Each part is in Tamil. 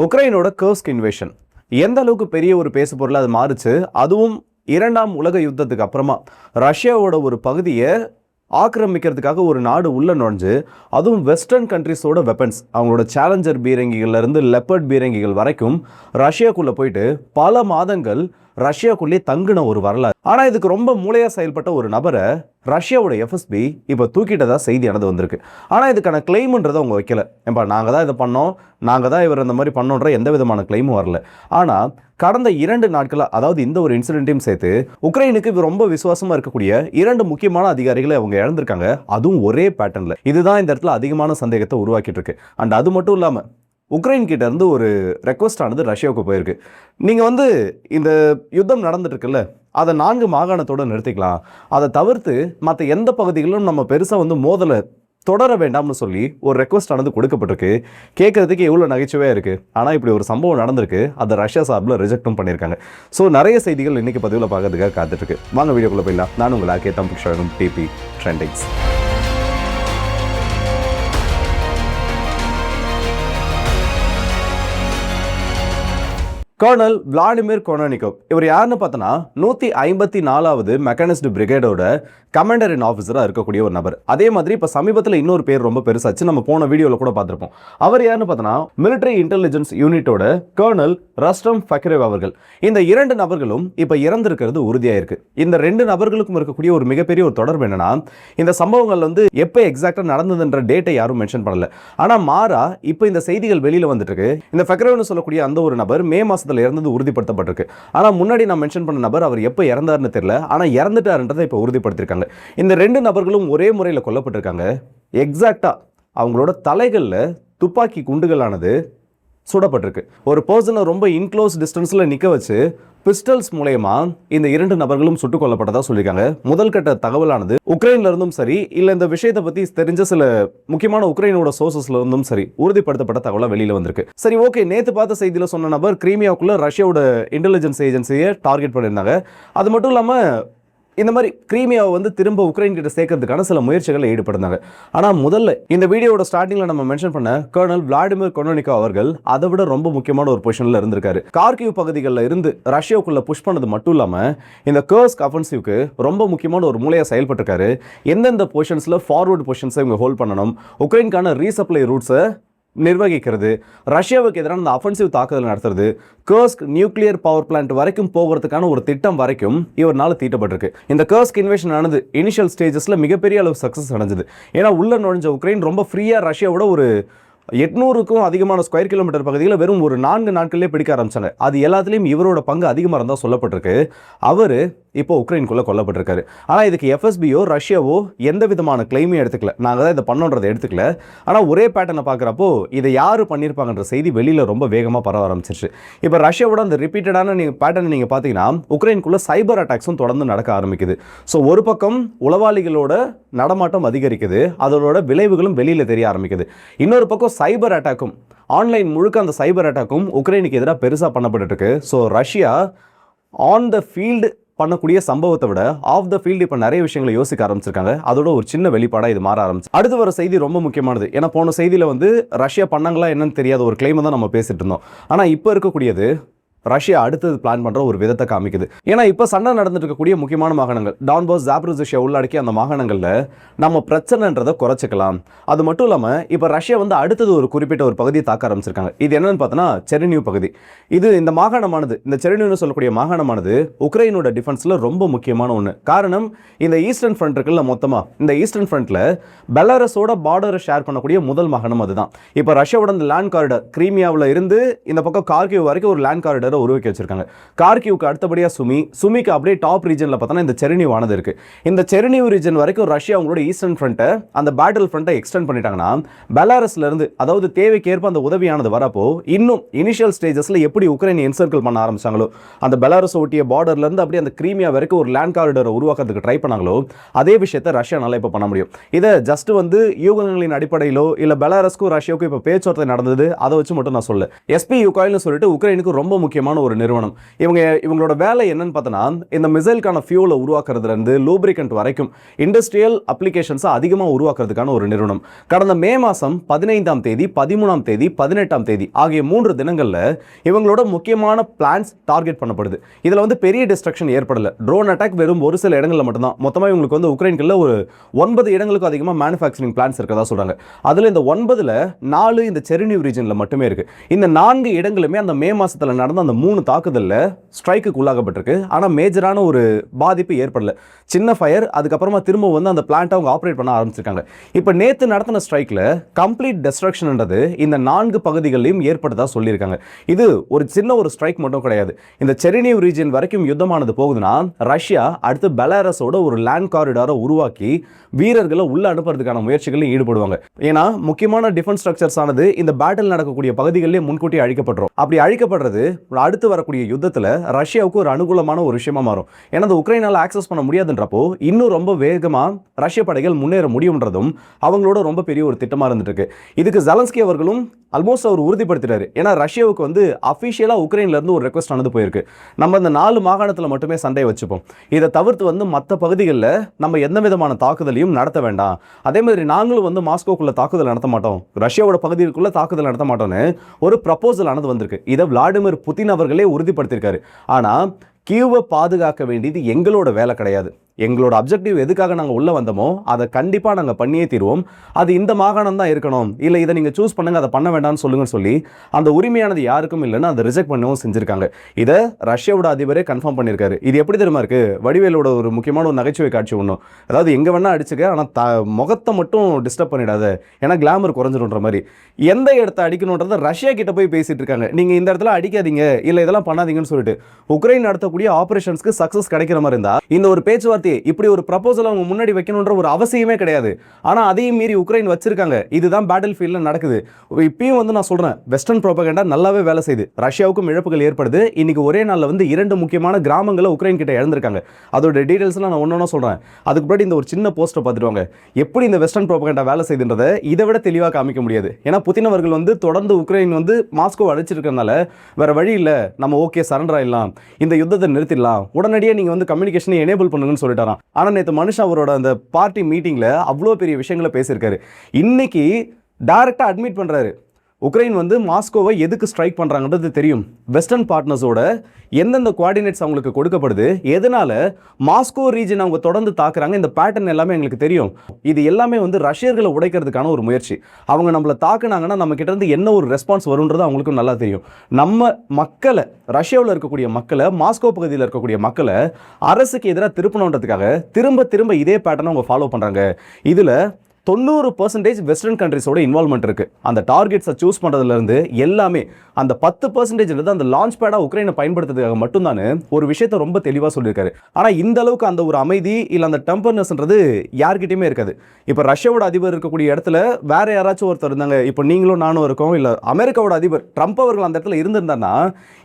உக்ரைனோட கர்ஸ்க் இன்வேஷன் எந்த அளவுக்கு பெரிய ஒரு பேசு பொருள் அது மாறுச்சு. அதுவும் இரண்டாம் உலக யுத்தத்துக்கு அப்புறமா ரஷ்யாவோட ஒரு பகுதியை ஆக்கிரமிக்கிறதுக்காக ஒரு நாடு உள்ள நுழைஞ்சு, அதுவும் வெஸ்டர்ன் கண்ட்ரிஸோட வெப்பன்ஸ், அவங்களோட சேலஞ்சர் பீரங்கிகள்ல இருந்து லெப்பர்ட் பீரங்கிகள் வரைக்கும் ரஷ்யாக்குள்ள போயிட்டு பல மாதங்கள் ரஷ்யாக்குள்ளே தங்கின ஒரு வரலாறு. ஆனா இதுக்கு ரொம்ப மூளையா செயல்பட்ட ஒரு நபரை ரஷ்யாவோட எஃப்எஸ்பி இப்போ தூக்கிட்டதா செய்தியானது வந்திருக்கு. ஆனா இதுக்கான கிளைம்ன்றதை அவங்க வைக்கல. ஏன்பா நாங்க தான் இதை பண்ணோம், நாங்க தான் இவர் இந்த மாதிரி பண்ணோன்ற எந்த விதமான கிளைமும் வரல. ஆனா கடந்த 2 நாட்களா, அதாவது இந்த ஒரு இன்சிடென்ட்டையும் சேர்த்து உக்ரைனுக்கு ரொம்ப விசுவாசமா இருக்கக்கூடிய 2 முக்கியமான அதிகாரிகளை அவங்க இழந்திருக்காங்க. அதுவும் ஒரே பேட்டர்ன்ல. இதுதான் இந்த இடத்துல அதிகமான சந்தேகத்தை உருவாக்கிட்டு இருக்கு. அண்ட் அது மட்டும் இல்லாம உக்ரைன் கிட்ட இருந்து ஒரு ரெக்வஸ்ட் ஆனது ரஷ்யாவுக்கு போயிருக்கு. நீங்க இந்த யுத்தம் நடந்துட்டு இருக்குல்ல, அதை 4 மாகாணத்தோட நிறுத்திக்கலாம், அதை தவிர்த்து மற்ற எந்த பகுதிகளிலும் நம்ம பெருசா மோதலை தொடர வேண்டாம்னு சொல்லி ஒரு ரெக்வஸ்ட் ஆனது கொடுக்கப்பட்டிருக்கு. கேட்கறதுக்கு எவ்வளோ நகைச்சுவையாக இருக்குது. ஆனால் இப்படி ஒரு சம்பவம் நடந்திருக்கு, அதை ரஷ்யா சார்பில் ரிஜெக்டும் பண்ணியிருக்காங்க. ஸோ நிறைய செய்திகள் இன்னைக்கு பதிவில் பார்க்கறதுக்காக காத்துட்ருக்கு. வாங்க வீடியோக்குள்ளே போயிடலாம். நான் உங்கள் ஆர்கே தம்பிக்ஷன், DP trendings. Colonel Vladimir Kononikov இவர் யாருன்னு பார்த்தோன்னா 154வது மெக்கானிஸ்ட் பிரிகேடோட கமாண்டர் இன் ஆஃபீஸராக இருக்கக்கூடிய ஒரு நபர். அதே மாதிரி இப்போ சமீபத்தில் இன்னொரு பேர் ரொம்ப பெருசாச்சு, நம்ம போன வீடியோவில் கூட பார்த்துருப்போம். அவர் யாருன்னு பார்த்தோன்னா மிலிட்டரி இன்டெலிஜென்ஸ் யூனிட்டோட கர்னல் ரஸ்டம் ஃபக்ரேவ் அவர்கள். இந்த 2 நபர்களும் இப்போ இறந்திருக்கிறது உறுதியாயிருக்கு. இந்த 2 நபர்களுக்கும் இருக்கக்கூடிய ஒரு மிகப்பெரிய ஒரு தொடர்பு என்னன்னா, இந்த சம்பவங்கள் எப்போ எக்ஸாக்டாக நடந்ததுன்ற டேட்டை யாரும் மென்ஷன் பண்ணல. ஆனால் மாறா இப்போ இந்த செய்திகள் வெளியில் வந்துட்டு இருக்கு. இந்த ஃபக்ரேவ்னு சொல்லக்கூடிய அந்த ஒரு நபர் மே மாதம் இறந்தது உறுதிப்படுத்தப்பட்டிருக்கு. ஆனா முன்னாடி நான் மென்ஷன் பண்ண நபர் அவர் எப்ப இறந்தாருன்னு தெரியல. ஆனா இறந்துட்டாருன்றதை இப்ப உறுதிப்படுத்திருக்காங்க. இந்த 2 நபர்களும் ஒரே முறையில் கொல்லப்பட்டிருக்காங்க. எக்ஸாக்டா அவங்களோட தலைகள்ல துப்பாக்கி குண்டுகளானது சுடப்பட்டிருக்கு. ஒரு பர்சனை ரொம்ப இன்க்ளோஸ் டிஸ்டன்ஸ்ல நிக்க வச்சு பிஸ்டல்ஸ் மூலமா இந்த 2 நபர்களும் சுட்டுக் கொல்லப்பட்டதா சொல்லியிருக்காங்க. முதல் கட்ட தகவலானது உக்ரைன்ல இருந்தும் சரி, இல்ல இந்த விஷயத்தை பத்தி தெரிஞ்ச சில முக்கியமான உக்ரைனோட சோர்சஸ்ல இருந்தும் சரி உறுதிப்படுத்தப்பட்ட தகவலா வெளியில வந்திருக்கு. சரி, ஓகே, நேத்து பார்த்த செய்தியில சொன்ன நபர் கிரீமியாவுக்குள்ள ரஷ்யாவோட இன்டெலிஜென்ஸ் ஏஜென்சியை டார்கெட் பண்ணியிருந்தாங்க. அது மட்டும் இல்லாம இந்த மாதிரி கிரீமியாவை திரும்ப உக்ரைன் கிட்ட சேர்க்கறதுக்கான சில முயற்சிகளை ஈடுபடுறாங்க. ஆனால் முதல்ல இந்த வீடியோட ஸ்டார்டிங்ல நம்ம மென்ஷன் பண்ண கர்னல் விளாடிமிர் கொனோனிகோவ் அவர்கள் அதை விட ரொம்ப முக்கியமான ஒரு பொசிஷன்ல இருந்திருக்காரு. கார்கிவ் பகுதிகளில் இருந்து ரஷ்யாவுக்குள்ள புஷ் பண்ணது மட்டும் இல்லாம இந்த கர்ஸ்க் அஃபென்சிவ்க்கு ரொம்ப முக்கியமான ஒரு மூலையா செயல்பட்டிருக்காரு. எந்தெந்த பொசிஷன்ஸ்ல ஃபார்வர்டு பொசிஷன்ஸை இவங்க ஹோல்ட் பண்ணணும், உக்ரைனுக்கான ரீசப்ளை ரூட்ஸை நிர்வகிக்கிறது, ரஷ்யாவுக்கு எதிரான அந்த அஃபென்சிவ் தாக்குதல் நடத்துறது, கர்ஸ்க் நியூக்ளியர் பவர் பிளான்ட் வரைக்கும் போகிறதுக்கான ஒரு திட்டம் வரைக்கும் இவரால் தீட்டப்பட்டிருக்கு. இந்த கர்ஸ்க் இன்வேஷன் ஆனது இனிஷியல் ஸ்டேஜஸ்ல மிகப்பெரிய அளவு சக்சஸ் அடைஞ்சது. ஏன்னா உள்ள நுழைஞ்ச உக்ரைன் ரொம்ப ஃப்ரீயா ரஷ்யாவோட ஒரு 800க்கும் அதிகமான ஸ்கொயர் கிலோமீட்டர் பகுதியில் வெறும் ஒரு 4 நாட்களிலே பிடிக்க ஆரம்பிச்சாங்க. அது எல்லாத்துலேயும் இவரோட பங்கு அதிகமாக இருந்தால் சொல்லப்பட்டிருக்கு. அவர் இப்போ உக்ரைனுக்குள்ள கொல்லப்பட்டிருக்காரு. ஆனால் இதுக்கு எஃப்எஸ்பியோ ரஷ்யாவோ எந்த விதமான கிளைமையும் எடுத்துக்கல, நாங்கள் தான் இதை பண்ணோன்றதை எடுத்துக்கல. ஆனால் ஒரே பேட்டர்னை பார்க்குறப்போ இதை யார் பண்ணியிருப்பாங்கன்ற செய்தி வெளியில் ரொம்ப வேகமாக பரவ ஆரம்பிச்சிருச்சு. இப்போ ரஷ்யாவோட அந்த ரிப்பீட்டடான பேட்டர்னை நீங்கள் பார்த்தீங்கன்னா உக்ரைனுக்குள்ள சைபர் அட்டாக்ஸும் தொடர்ந்து நடக்க ஆரம்பிக்குது. ஸோ ஒரு பக்கம் உளவாளிகளோட நடமாட்டம் அதிகரிக்குது, அதோட விளைவுகளும் வெளியில் தெரிய ஆரம்பிக்குது. இன்னொரு பக்கம் சைபர் அட்டாக்கும், ஆன்லைன் முழுக்க அந்த சைபர் அட்டாக்கும் உக்ரைனுக்கு எதிராக பெருசாக பண்ணப்பட்டு இருக்கு. So Russia on the field பண்ணக்கூடிய சம்பவத்தை விட ஆஃப் த ஃபீல்டு இப்போ நிறைய விஷயங்களை யோசிக்க ஆரம்பிச்சிருக்காங்க. அதோட ஒரு சின்ன வெளிப்பாடாக இது மாற ஆரம்பிச்சு. அடுத்து வர செய்தி ரொம்ப முக்கியமானது. ஏன்னா போன செய்தியில் ரஷ்யா பண்ணாங்களா என்னன்னு தெரியாத ஒரு கிளைமை தான் நம்ம பேசிட்டு இருந்தோம். ஆனால் இப்போ இருக்கக்கூடியது ரஷ்யா அடுத்தது பிளான் பண்ற ஒரு விதத்தை காமிக்குது. ஏன்னா இப்ப சண்டை நடந்துட்டு இருக்கக்கூடிய முக்கியமான மாகாணங்கள் டான்பாஸ், ஜாப்ரோசியா உள்ளடக்கிய அந்த மாகாணங்கள்ல நம்ம பிரச்சனைன்றதை குறைச்சிக்கலாம். அது மட்டும் இல்லாம இப்ப ரஷ்யா அடுத்தது ஒரு குறிப்பிட்ட ஒரு பகுதியை தாக்க ஆரம்பிச்சிருக்காங்க. இது என்னன்னு பார்த்தோன்னா செர்னிவ் பகுதி. இது இந்த மாகாணமானது, இந்த செர்னிவ்னு சொல்லக்கூடிய மாகாணமானது உக்ரைனோட டிஃபென்ஸ்ல ரொம்ப முக்கியமான ஒன்று. காரணம், இந்த ஈஸ்டர்ன் ஃப்ரண்ட் இருக்குல்ல, மொத்தமா இந்த ஈஸ்டர்ன் ஃப்ரண்ட்ல பெலாரஸோட பார்டரை ஷேர் பண்ணக்கூடிய முதல் மாகாணம் அதுதான். இப்ப ரஷ்யாவோட இந்த லேண்ட் காரிடர் கிரீமியாவில் இருந்து இந்த பக்கம் கார்கிவ் வரைக்கும் ஒரு லேண்ட் காரிடர் உருவாக்கி வச்சிருக்காங்க. கார்கிவ்க்கு அடுத்தபடியா சுமிக்கு அப்படியே டாப் ரீஜன்ல பார்த்தா இந்த செர்னிவ் ஆனது இருக்கு. இந்த செர்னிவ் ரீஜன் வரைக்கும் ரஷ்யா அவங்களோட ஈஸ்டர்ன் ஃப்ரண்ட்டை, அந்த பேட்டில் ஃப்ரண்ட்டை எக்ஸ்டெண்ட் பண்ணிட்டாங்கன்னா பெலாரஸ்ல இருந்து, அதாவது தேவைக்கேற்ப அந்த உதவியானது வரப்போ இன்னும் இனிஷியல் ஸ்டேஜஸ்ல எப்படி உக்ரைன் என்சர்க்கிள் பண்ண ஆரம்பிச்சாங்களோ, அந்த பெலாரஸ் ஒட்டிய பார்டர்ல இருந்து அப்படியே அந்த கிரீமியா வரைக்கும் ஒரு லேண்ட் காரிடரை உருவாக்குறதுக்கு ட்ரை பண்ணாங்களோ அதே விஷயத்தை ரஷ்யானால இப்ப பண்ண முடியும். இதை ஜஸ்ட் யூகங்களின் அடிப்படையிலோ இல்ல பெலாரஸ்க்கும் ரஷ்யாவுக்கும் இப்ப பேச்சுவார்த்தை நடந்தது அதை வச்சு மட்டும் நான் சொல்ல. எஸ்பி யுக்ரைன்னு சொல்லிட்டு உக்ரைனுக்கு ரொம்ப முக்கியம் முக்கியமான ஒரு நிறுவனம். இவங்களோட வேலை என்னன்னு பார்த்தோன்னா, இந்த மிசைலுக்கான ஃபியூலை உருவாக்குறதுலேருந்து லூப்ரிகன்ட் வரைக்கும் இண்டஸ்ட்ரியல் அப்ளிகேஷன்ஸை அதிகமாக உருவாக்குறதுக்கான ஒரு நிறுவனம். கடந்த மே மாதம் 15ஆம் தேதி, 13ஆம் தேதி, 18ஆம் தேதி ஆகிய 3 தினங்களில் இவங்களோட முக்கியமான பிளான்ஸ் டார்கெட் பண்ணப்படுது. இதில் வந்து பெரிய டிஸ்ட்ரக்ஷன் ஏற்படலை. ட்ரோன் அட்டாக் வெறும் ஒரு சில இடங்களில் மட்டும்தான். மொத்தமாக இவங்களுக்கு வந்து உக்ரைனுக்குள்ள ஒரு 9 இடங்களுக்கும் அதிகமாக மேனுஃபேக்சரிங் பிளான்ஸ் இருக்கிறதா சொல்கிறாங்க. அதில் இந்த 9ல் 4 இந்த செர்னிவ் ரீஜனில் மட்டுமே இருக்குது. இந்த 4 இடங்களுமே அந்த மே மாதத்தில் நடந்த அந்த 3 தாக்குதலில் ஸ்ட்ரைக்குக்கு உள்ளாகப்பட்டிருக்கு. ஆனால் மேஜரான ஒரு பாதிப்பு ஏற்படலை. சின்ன ஃபயர், அதுக்கப்புறமா திரும்ப வந்து அந்த பிளான்ட்டை அவங்க ஆப்ரேட் பண்ண ஆரம்பிச்சிருக்காங்க. இப்போ நேற்று நடத்தின ஸ்ட்ரைக்கில் கம்ப்ளீட் டெஸ்ட்ரக்ஷன்ன்றது இந்த 4 பகுதிகளிலும் ஏற்பட்டதா சொல்லியிருக்காங்க. இது ஒரு சின்ன ஒரு ஸ்ட்ரைக் மட்டும் கிடையாது. இந்த செர்னிவ் ரீஜன் வரைக்கும் யுத்தமானது போகுதுன்னா, ரஷ்யா அடுத்து பெலாரஸோட ஒரு லேண்ட் காரிடாரை உருவாக்கி வீரர்களை உள்ள அனுப்புறதுக்கான முயற்சிகளில் ஈடுபடுவாங்க. ஏன்னா முக்கியமான டிஃபென்ஸ் ஸ்ட்ரக்சர்ஸ் ஆனது இந்த பேட்டில் நடக்கக்கூடிய பகுதிகளிலே முன்கூட்டி அழிக்கப்பட்டுரும். அப்படி அழிக்கப்படுறது அடுத்து வரக்கூடிய யுத்தத்தில் ரஷ்யாவுக்கு ஒரு அனுகூலமான ஒரு விஷயமா மாறும். ஏன்னா அந்த உக்ரைனால் ஆக்சஸ் பண்ண முடியாதுன்றப்போ இன்னும் ரொம்ப வேகமாக ரஷ்ய படைகள் முன்னேற முடியும்ன்றதும் அவங்களோட ரொம்ப பெரிய ஒரு திட்டமாக இருந்துட்டு இருக்கு. இதுக்கு ஜெலன்ஸ்கி அவர்களும் ஆல்மோஸ்ட் அவர் உறுதிப்படுத்திட்டாரு. ஏன்னா ரஷ்யாவுக்கு வந்து அஃபிஷியலாக உக்ரைன்ல இருந்து ஒரு ரெக்வஸ்ட் ஆனது போயிருக்கு. நம்ம இந்த 4 மாகாணத்தில் மட்டுமே சண்டை வச்சுப்போம். இதை தவிர்த்து வந்து மற்ற பகுதிகளில் நம்ம எந்த விதமான தாக்குதலையும் நடத்த வேண்டாம். அதே மாதிரி நாங்களும் வந்து மாஸ்கோக்குள்ள தாக்குதல் நடத்த மாட்டோம், ரஷ்யாவோட பகுதிக்குள்ள தாக்குதல் நடத்த மாட்டோம்னு ஒரு ப்ரப்போசல் ஆனது வந்திருக்கு. இதை விளாடிமிர் புதின் அவர்களே உறுதிப்படுத்தியிருக்காரு. ஆனால் கீவை பாதுகாக்க வேண்டியது எங்களோட வேலை கிடையாது. எங்களோட அப்ஜெக்டிவ் எதுக்காக நாங்கள் உள்ளே வந்தோமோ அதை கண்டிப்பாக நாங்கள் பண்ணியே தீர்வோம். அது இந்த மாகாணம் தான் இருக்கணும், இல்லை இதை நீங்கள் சூஸ் பண்ணுங்க, அதை பண்ண வேண்டாம்னு சொல்லுங்கன்னு சொல்லி அந்த உரிமையானது யாருக்கும் இல்லைன்னு அதை ரிஜெக்ட் பண்ணவும் செஞ்சுருக்காங்க. இதை ரஷ்யாவோட அதிபரே கன்ஃபார்ம் பண்ணியிருக்காரு. இது எப்படி தெரியுமா இருக்குது? வடிவேலோட ஒரு முக்கியமான ஒரு நகைச்சுவை காட்சி ஒன்றும், அதாவது எங்கே வேணால் அடிச்சுக்க, ஆனால் முகத்தை மட்டும் டிஸ்டர்ப் பண்ணிடாத, ஏன்னா கிளாமர் குறைஞ்சிடும்ன்ற மாதிரி. எந்த இடத்த அடிக்கணுன்றதை ரஷ்யா கிட்ட போய் பேசிட்டு இருக்காங்க. நீங்கள் இந்த இடத்துல அடிக்காதீங்க, இல்லை இதெல்லாம் பண்ணாதீங்கன்னு சொல்லிட்டு உக்ரைன் நடத்தக்கூடிய ஆபரேஷன்ஸ்க்கு சக்ஸஸ் கிடைக்கிற மாதிரி இருந்தா இந்த ஒரு பேச்சுவார்த்தை இப்படி ஒரு ப்ரப்போசல் அவங்க முன்னாடி வைக்கணும்ன்ற ஒரு அவசியமே கிடையாது. ஆனால் அதையும் மீறி உக்ரைன் வச்சிருக்காங்க. இதுதான் பேட்டில் ஃபீல்டில் நடக்குது. இப்பயும் வந்து நான் சொல்கிறேன், வெஸ்டர்ன் ப்ரோபகண்டா நல்லாவே வேலை செய்யுது. ரஷ்யாவுக்கும் இழப்புகள் ஏற்படுது. இன்னைக்கு ஒரே நாளில் வந்து 2 முக்கியமான கிராமங்களை உக்ரைன் கிட்ட இழந்திருக்காங்க. அதோட டீடைல்ஸ்லாம் நான் ஒன்றா சொல்கிறேன். அதுக்கு முன்னாடி இந்த ஒரு சின்ன போஸ்ட்டை பார்த்துருவாங்க. எப்படி இந்த வெஸ்டர்ன் ப்ரோபகண்டா வேலை செய்துன்றதை இதை விட தெளிவாக காமிக்க முடியாது. ஏன்னா புதின் அவர்கள் வந்து தொடர்ந்து உக்ரைன் வந்து மாஸ்கோ அழைச்சிருக்கிறதுனால வேற வழி இல்லை, நம்ம ஓகே சரண்டர் ஆயிடலாம், இந்த யுத்தத்தை நிறுத்திடலாம், உடனடியாக நீங்கள் வந்து கம்யூனிகேஷனை எனேபிள் பண்ணுங்கன்னு சொல்லிட்டு. ஆனால் நேற்று மனுஷன் அவரோட அந்த பார்ட்டி மீட்டிங்கில் அவ்வளோ பெரிய விஷயங்களை பேசியிருக்காரு. இன்னைக்கு டைரக்டாக அட்மிட் பண்ணுறாரு, உக்ரைன் வந்து மாஸ்கோவை எதுக்கு ஸ்ட்ரைக் பண்ணுறாங்கன்றது தெரியும். வெஸ்டர்ன் பார்ட்னர்ஸோட எந்தெந்த கோஆர்டினேட்ஸ் அவங்களுக்கு கொடுக்கப்படுது, எதனால மாஸ்கோ ரீஜன் அவங்க தொடர்ந்து தாக்குறாங்க, இந்த பேட்டர்ன் எல்லாமே எங்களுக்கு தெரியும். இது எல்லாமே வந்து ரஷ்யர்களை உடைக்கிறதுக்கான ஒரு முயற்சி. அவங்க நம்மளை தாக்குனாங்கன்னா நம்ம கிட்ட இருந்து என்ன ஒரு ரெஸ்பான்ஸ் வரும்ன்றது அவங்களுக்கும் நல்லா தெரியும். நம்ம மக்களை, ரஷ்யாவில் இருக்கக்கூடிய மக்களை, மாஸ்கோ பகுதியில் இருக்கக்கூடிய மக்களை அரசுக்கு எதிராக திருப்பணுன்றதுக்காக திரும்ப திரும்ப இதே பேட்டர்னை அவங்க ஃபாலோ பண்ணுறாங்க. இதில் 90% வெஸ்டர்ன் கண்ட்ரிஸோட இன்வால்மெண்ட் இருக்கு. அந்த டார்கெட்ஸை சூஸ் பண்ணுறதுலேருந்து எல்லாமே அந்த 10% அந்த லான்ச் பேடாக உக்ரைனை பயன்படுத்துறதுக்காக மட்டும்தான் ஒரு விஷயத்தை ரொம்ப தெளிவாக சொல்லியிருக்காரு. ஆனால் இந்த அளவுக்கு அந்த ஒரு அமைதி இல்லை அந்த டெம்பர்னஸ்ன்றது யார்கிட்டையுமே இருக்காது. இப்போ ரஷ்யாவோட அதிபர் இருக்கக்கூடிய இடத்துல வேற யாராச்சும் ஒருத்தர் இருந்தாங்க, இப்போ நீங்களும் நானும் இருக்கோம், இல்லை அமெரிக்காவோட அதிபர் ட்ரம்ப் அவர்கள் அந்த இடத்துல இருந்திருந்தாங்கன்னா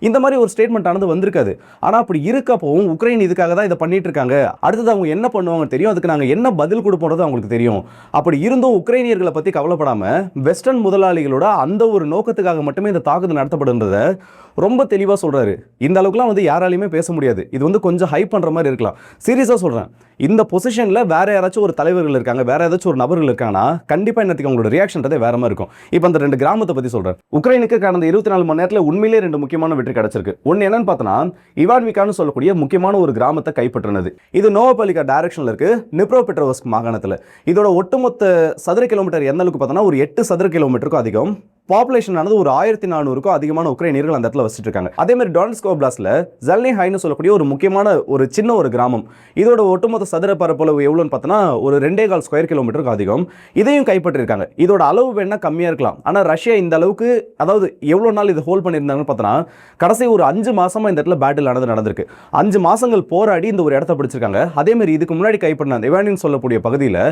இந்த மாதிரி ஒரு ஸ்டேட்மெண்ட் ஆனது வந்திருக்காது. ஆனால் அப்படி இருக்கப்பவும் உக்ரைன் இதுக்காக தான் இதை பண்ணிட்டு இருக்காங்க, அடுத்தது அவங்க என்ன பண்ணுவாங்க தெரியும், அதுக்கு நாங்கள் என்ன பதில் கொடுப்போன்றது அவங்களுக்கு தெரியும். அப்படி இருந்தும் உக்ரைனியர்களை பற்றி கவலைப்படாம வெஸ்டர்ன் முதலாளிகளோட அந்த ஒரு நோக்கத்துக்காக மட்டுமே இந்த தாக்குதல் நடத்தப்படுன்றத ரொம்ப தெளிவாக சொல்றாரு. இந்த அளவுக்குலாம் வந்து யாராலையுமே பேச முடியாது. இது வந்து கொஞ்சம் ஹைப் பண்ணுற மாதிரி இருக்கலாம். சீரியஸாக சொல்கிறேன், இந்த பொசிஷனில் வேற யாராச்சும் ஒரு தலைவர்கள் இருக்காங்க, வேற ஏதாச்சும் ஒரு நபர்கள் இருக்காங்கன்னா கண்டிப்பாக என்னத்துக்கு அவங்களோட ரியாக்ஷன்றதே வேற மாதிரி இருக்கும். இப்போ அந்த 2 கிராமத்தை பற்றி சொல்கிறேன். உக்ரைனுக்கு கடந்த 24 மணி நேரத்தில் உண்மையிலே 2 முக்கியமான வெற்றி கிடைச்சிருக்கு. ஒன்று என்னன்னு பார்த்தோன்னா, இவான்விகான்னு சொல்லக்கூடிய முக்கியமான ஒரு கிராமத்தை கைப்பற்றினது. இது நோவோபாலிகா டைரக்ஷனில் இருக்கு, நிப்ரோபெட்ரோவ்ஸ்க் மாகாணத்தில். இதோட ஒட்டுமொத்த சதுர கிலோமீட்டர் எந்த அளவுக்கு பார்த்தோன்னா ஒரு 8 சதுர கிலோமீட்டருக்கும் அதிகம். பாப்புலேஷன் ஆனது ஒரு 1400க்கும் அதிகமான உக்ரைனியர்கள் அந்த இடத்துல வசிட்டு இருக்காங்க. அதே மாதிரி டொனெட்ஸ்க் ஓப்லாஸ்ட்ல ஜெல்னிஹைன்னு சொல்லக்கூடிய ஒரு முக்கியமான ஒரு சின்ன ஒரு கிராமம். இதோட ஒட்டுமொத்த சதுர பரப்பளவு எவ்வளோன்னு பார்த்தோன்னா ஒரு 2.25 ஸ்கொயர் கிலோமீட்டருக்கு அதிகம். இதையும் கைப்பற்றிருக்காங்க. இதோட அளவு வேணா கம்மியாக இருக்கலாம், ஆனால் ரஷ்யா இந்த அளவுக்கு, அதாவது எவ்வளோ நாள் இது ஹோல்ட் பண்ணியிருந்தாங்கன்னு பார்த்தோன்னா கடைசி ஒரு 5 மாசமா இந்த இடத்துல பேட்டில் நடந்திருக்கு. 5 மாசங்கள் போராடி இந்த ஒரு இடத்த பிடிச்சிருக்காங்க. அதே மாதிரி இதுக்கு முன்னாடி கைப்பற்றின அந்த இவானின் சொல்லக்கூடிய பகுதியில்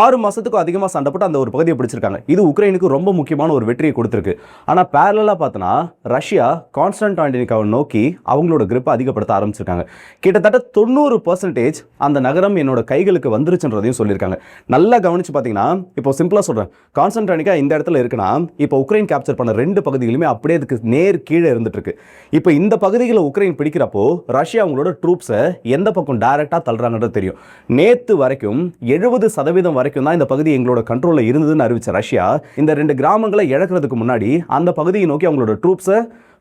6 மாசத்துக்கும் அதிகமாக சண்டை போட்டு அந்த ஒரு பகுதியை பிடிச்சிருக்காங்க. இது உக்ரைனுக்கு ரொம்ப முக்கியமான ஒரு வெற்றியை கொடுத்துருக்கு. ஆனால் பேரலாக பார்த்தோன்னா ரஷ்யா கான்ஸ்டன்டைனிக்காவை நோக்கி அவங்களோட கிரிப்பை அதிகப்படுத்த ஆரம்பிச்சிருக்காங்க. கிட்டத்தட்ட 90% அந்த நகரம் என்னோட கைகளுக்கு வந்துருச்சுன்றதையும் சொல்லியிருக்காங்க. நல்லா கவனிச்சு பார்த்தீங்கன்னா, இப்போ சிம்பிளாக சொல்கிறேன், கான்ஸ்டன்டைனிக்கா இந்த இடத்துல இருக்குன்னா இப்போ உக்ரைன் கேப்சர் பண்ண 2 பகுதிகளுமே அப்படியே அதுக்கு நேர் கீழே இருந்துட்டு இருக்கு. இப்போ இந்த பகுதிகளை உக்ரைன் பிடிக்கிறப்போ ரஷ்யா அவங்களோட ட்ரூப்ஸை எந்த பக்கம் டைரக்டாக தள்ளுறாங்கன்றது தெரியும். நேற்று வரைக்கும் 70% வரைக்கும் தான் இந்த பகுதி எங்களோட கண்ட்ரோலில் இருந்ததுன்னு அறிவிச்ச ரஷ்யா இந்த 2 கிராமங்களை இழக்கிறதுக்கு முன்னாடி அந்த பகுதியை நோக்கி அவங்களோட ட்ரூப்ஸை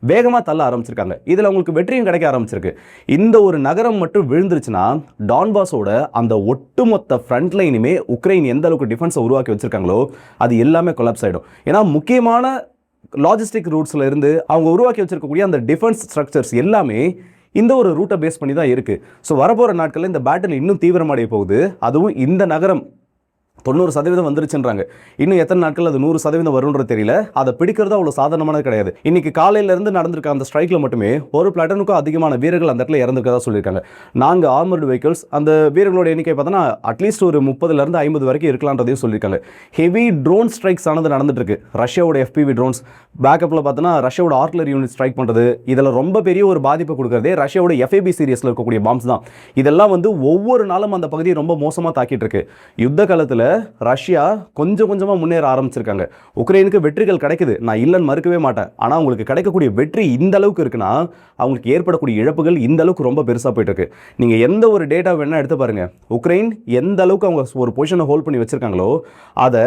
வேகமாக தள்ள ஆரம்பிச்சிருக்காங்க. இதில் அவங்களுக்கு வெற்றியும் கிடைக்க ஆரம்பிச்சிருக்கு. இந்த ஒரு நகரம் மட்டும் விழுந்துருச்சுன்னா டான்பாஸோட அந்த ஒட்டுமொத்த ஃப்ரண்ட் லைனுமே உக்ரைன் எந்த அளவுக்கு டிஃபென்ஸை உருவாக்கி வச்சிருக்காங்களோ அது எல்லாமே கொலாப்ஸ் ஆகிடும். ஏன்னா முக்கியமான லாஜிஸ்டிக் ரூட்ஸில் இருந்து அவங்க உருவாக்கி வச்சிருக்கக்கூடிய அந்த டிஃபென்ஸ் ஸ்ட்ரக்சர்ஸ் எல்லாமே இந்த ஒரு ரூட்டை பேஸ் பண்ணி தான் இருக்குது. ஸோ வரப்போகிற நாட்களில் இந்த பேட்டில் இன்னும் தீவிரமடைய போகுது. அதுவும் இந்த நகரம் 90% வந்துருச்சுன்றாங்க. இன்னும் எத்தனை நாட்கள் அது 100% வரும்ன்றது தெரியல. அதை பிடிக்கிறது அவ்வளோ சாதாரணமானது கிடையாது. இன்னைக்கு காலையிலேருந்து நடந்திருக்க அந்த ஸ்ட்ரைக்கில் மட்டுமே ஒரு பிளாட்டனுக்கும் அதிகமான வீரர்கள் அந்த இடத்துல இறந்துருக்கதா சொல்லியிருக்காங்க. 4 ஆர்மர்டு வெஹிக்கிள்ஸ், அந்த வீரர்களோட எண்ணிக்கை பார்த்தோன்னா அட்லீஸ்ட் ஒரு 30லேருந்து 50 வரைக்கும் இருக்கலான்றதையும் சொல்லியிருக்காங்க. ஹெவி ட்ரோன் ஸ்ட்ரைக்ஸ் ஆனது நடந்துட்டு இருக்கு. ரஷ்யாவோட FPV ட்ரோன்ஸ் பேக்கப்பில் பார்த்தோன்னா ரஷ்யாவோட ஆர்ட்லரி யூனிட் ஸ்ட்ரைக் பண்ணுறது, இதில் ரொம்ப பெரிய ஒரு பாதிப்பை கொடுக்குறதே ரஷ்யாவோட FAB சீரியஸில் இருக்கக்கூடிய பாம்ஸ் தான். இதெல்லாம் வந்து ஒவ்வொரு நாளும் அந்த பகுதியை ரொம்ப மோசமாக தாக்கிட்டு இருக்கு. யுத்த காலத்தில் ரஷ்யா கொஞ்சம் கொஞ்சமாக முன்னேற ஆரம்பிச்சிருக்காங்க. உக்ரைனுக்கு வெற்றிகள் கிடைக்குது, நான் இல்லைன்னு மறுக்கவே மாட்டேன். ஆனால் அவங்களுக்கு கிடைக்கக்கூடிய வெற்றி இந்த அளவுக்கு இருக்குன்னா அவங்களுக்கு ஏற்படக்கூடிய இழப்புகள் இந்த அளவுக்கு ரொம்ப பெருசாக போயிட்டு இருக்கு. நீங்கள் எந்த ஒரு டேட்டா வேணா எடுத்து பாருங்க, உக்ரைன் எந்த அளவுக்கு அவங்க ஒரு பொசிஷனை ஹோல்ட் பண்ணி வச்சிருக்காங்களோ அதை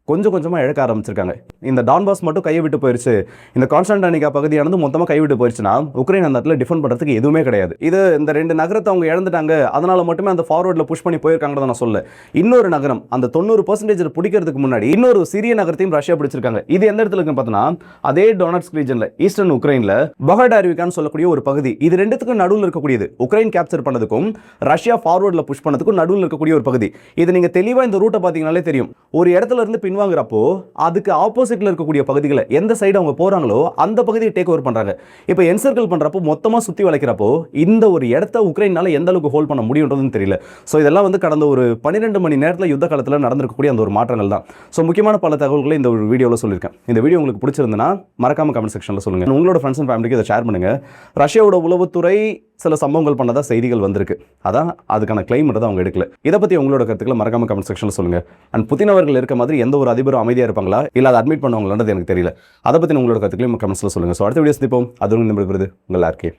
கொஞ்சம் கொஞ்சமாக இழக்க ஆரம்பிச்சிருக்காங்க. இந்த டான்பாஸ் மட்டும் கையை விட்டு போயிடுச்சு, இந்த கான்ஸ்டன்டைனிகா பகுதியானது மொத்தமாக கைவிட்டு போயிடுச்சுன்னா உக்ரைன் அந்த இடத்துல டிஃபெண்ட் பண்ணுறதுக்கு எதுவுமே கிடையாது. இது இந்த 2 நகரத்தை அவங்க இழந்துட்டாங்க, அதனால மட்டுமே அந்த ஃபார்வர்டில் புஷ் பண்ணி போயிருக்காங்கன்னு நான் சொல்ல. இன்னொரு நகரம் அந்த 90% பிடிக்கிறதுக்கு முன்னாடி இன்னொரு சிறிய நகரத்தையும் ரஷ்யா பிடிச்சிருக்காங்க. இது எந்த இடத்துல இருக்குன்னு பார்த்தோன்னா அதே டொனட்ஸ்க் ரீஜனில் ஈஸ்டர்ன் உக்ரைனில் பஹடார்விகான்னு சொல்லக்கூடிய ஒரு பகுதி. இது 2த்துக்கும் நடுவில் இருக்கக்கூடியது. உக்ரைன் கேப்சர் பண்ணதுக்கும் ரஷ்யா ஃபார்வர்டில் புஷ் பண்ணதுக்கும் நடுவில் இருக்கக்கூடிய ஒரு பகுதி. இது நீங்கள் தெளிவாக இந்த ரூட்டை பார்த்தீங்கன்னாலே தெரியும். ஒரு இடத்துல இருந்து வாங்குறப்போ அதுக்கு ஆப்போசிட்ல இருக்கக்கூடிய பகுதிகளை எந்த சைடு அவங்க போறாங்களோ அந்த பகுதியை டேக் ஓவர் பண்றாங்க. இப்போ என்சர்க்கிள் பண்றப்போ மொத்தமா சுத்தி வளைக்கிறப்போ இந்த ஒரு இடத்தை உக்ரைனால எந்த அளவுக்கு ஹோல்ட் பண்ண முடியும்ன்றதுன்னு தெரியல. ஸோ இதெல்லாம் வந்து கடந்த ஒரு 12 மணி நேரத்தில் யுத்த காலத்தில் நடந்திருக்கக்கூடிய அந்த ஒரு மாற்றங்கள் தான். ஸோ முக்கியமான பல தகவல்களை இந்த ஒரு வீடியோவில் சொல்லியிருக்கேன். இந்த வீடியோ உங்களுக்கு பிடிச்சிருந்தனா மறக்காம கமெண்ட் செக்ஷனில் சொல்லுங்க. உங்களோட ஃப்ரெண்ட்ஸ் அண்ட் ஃபேமிலிக்கு இதை ஷேர் பண்ணுங்க. ரஷ்யாவோட உளவுத்துறை சில சம்பவங்கள் பண்ணதா செய்திகள் வந்திருக்கு. அதான் அதுக்கான கிளைம் தான் அவங்க எடுக்கல. இதை பற்றி உங்களோட கருத்துக்களை மறக்காம கமெண்ட் செக்ஷனில் சொல்லுங்க. அண்ட் புதின் அவர்கள் இருக்க மாதிரி எந்த ஒரு அதிபரும் அமைதியாக இருப்பாங்களா இல்லை அதை அட்மிட் பண்ணுவாங்களான்றது எனக்கு தெரியல. அதை பற்றி உங்களோட கருத்துக்களையும் கமெண்ட்ஸில் சொல்லுங்க. ஸோ அடுத்த வீடியோ சந்திப்போம். அதுவும் இந்த உங்கள் RK.